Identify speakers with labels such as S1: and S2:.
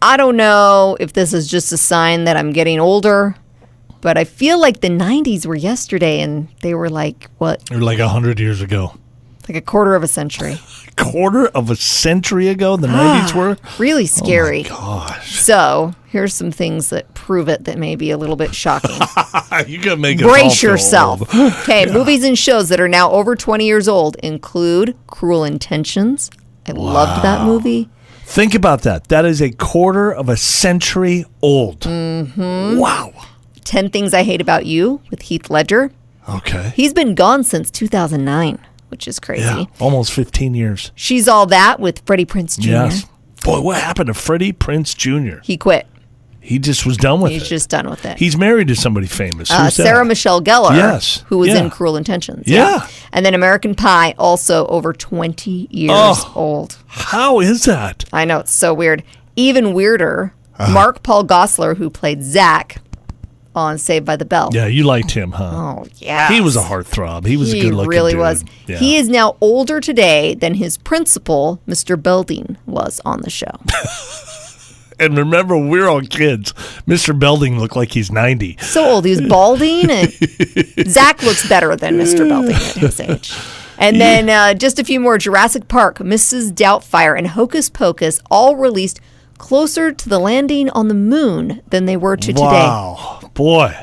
S1: I don't know if this is just a sign that I'm getting older, but I feel like the 90s were yesterday, and they were like, what?
S2: Or like 100 years ago.
S1: Like a quarter of a century.
S2: Quarter of a century ago, the 90s were?
S1: Really scary.
S2: Oh, my gosh.
S1: So, here's some things that prove it that may be a little bit shocking.
S2: You got to make it
S1: Brace yourself. Okay, movies and shows that are now over 20 years old include Cruel Intentions. I loved that movie.
S2: Think about that. That is a quarter of a century old. Mm-hmm. Wow.
S1: 10 Things I Hate About You with Heath Ledger.
S2: Okay.
S1: He's been gone since 2009, which is crazy.
S2: Yeah, almost 15 years.
S1: She's All That with Freddie Prinze Jr.
S2: Yes. Boy, what happened to Freddie Prinze Jr.?
S1: He quit.
S2: He just was done with it.
S1: He's just done with it.
S2: He's married to somebody famous. Who's
S1: Sarah
S2: that?
S1: Michelle Gellar,
S2: Yes.
S1: who was
S2: Yeah.
S1: in Cruel Intentions.
S2: Yeah.
S1: And then American Pie, also over 20 years old.
S2: How is that?
S1: I know, it's so weird. Even weirder, Mark Paul Gosselaar, who played Zach on Saved by the Bell.
S2: Yeah, you liked him, huh?
S1: Oh, yeah.
S2: He was a heartthrob. He was a good-looking
S1: really
S2: dude.
S1: was.
S2: Yeah.
S1: He is now older today than his principal, Mr. Belding, was on the show.
S2: And remember, we're all kids. Mr. Belding looked like he's 90.
S1: So old. He was balding, and Zach looks better than Mr. Belding at his age. And then just a few more. Jurassic Park, Mrs. Doubtfire, and Hocus Pocus all released closer to the landing on the moon than they were to today.
S2: Wow. Boy.